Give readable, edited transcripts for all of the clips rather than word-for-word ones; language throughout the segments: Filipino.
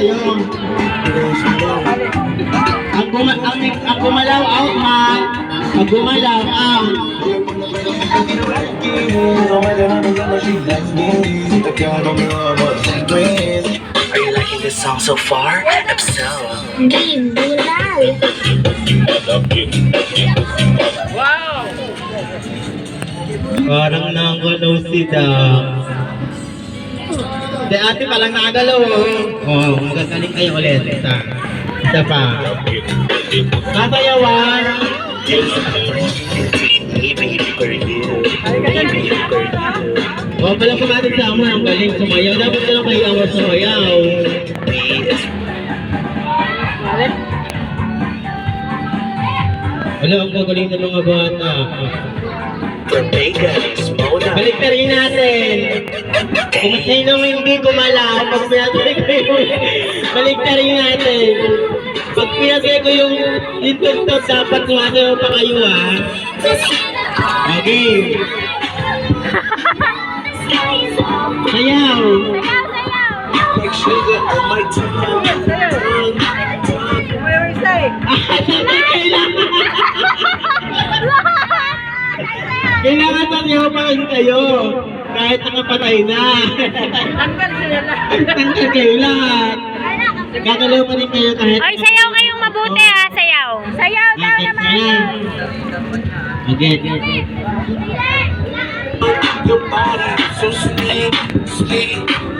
sa'yo. Ang gumalaw out, ha? Ang gumalaw out. Are you liking this song so far? If so, Parang nangalaw si Dam. Si ate palang nakagalaw, oh. Oh, magagaling kayo ulit. Isa pa. Sasayawan. Oh, pala po natin sa amo, ang galing sumayaw. Dapat na lang kayo ang sumayaw. Wala, ang gagaling ng mga bata. Balik na rin natin. Kung sinong hindi gumalaw, pag pinagay ko yung... Balik na rin natin. Pag pinagay ko yung litog-tog, dapat sumasayaw pa kayo, ha? Okay. Sayaw. Kailangan sasayaw pa rin kayo. Kahit nakapatay na. Tanggal kayo lahat. Gagalaw pa rin kayo kahit... Oy, sayaw kayong mabuti ha, sayaw. Sayaw daw naman. Okay.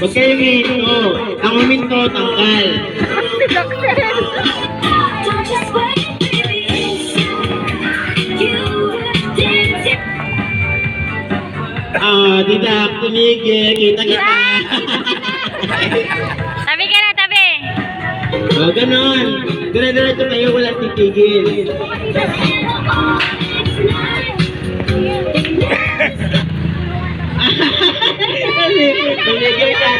Huwag kayo minto. Ang uminto, tanggal. Dida, tumigil. Kita. Tabi ka na, tabi. Ganon. Dire-diretso kayo, walang titigil. Tumigil ka.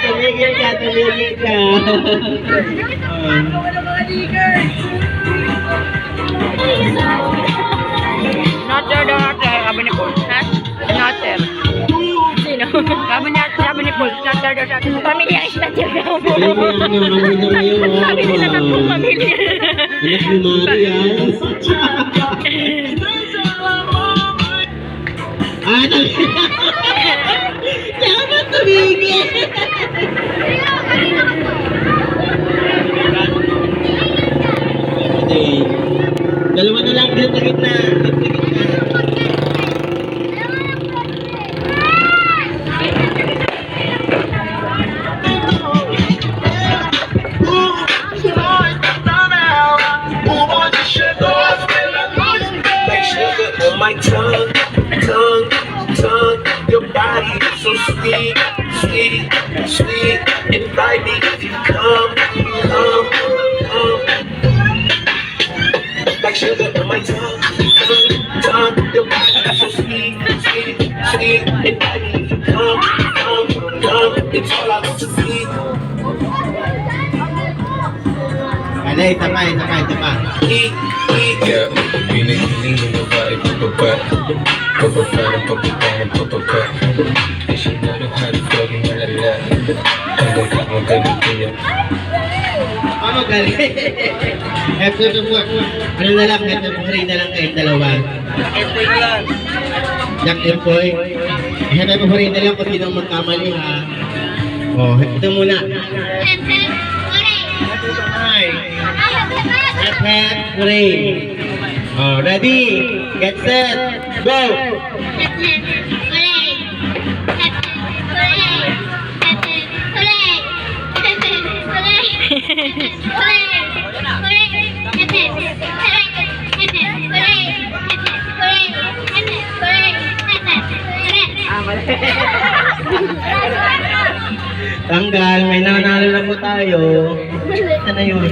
Noter daw noter, sabi ni Paul. Ha? Noter. Sino? Sabi ni Paul, noter daw noter. Pamilya is noter daw. Sabi nila tatlong pamilya. Anak ni Marian. Dapat tumigil. Dalawa na lang dito sa gitna. My tongue, your body is so sweet, invite me if you come. Like sugar on my tongue, your body is so sweet, invite me if you come. It's all I want to see. Isa pa. Yeah, feeling the vibe, papa. And she know the how to fucking la la. I'm gonna do it. Magaling. Ito po. Ano na lang, ito po rin na lang kayong dalawa. Jack Empoy. Ito po rin na lang kung sino magkamali, ha. Oh, ito muna. Hooray! Oh, ready? Get set! Go! Tanggal, may nanalo na po tayo. Ano yun?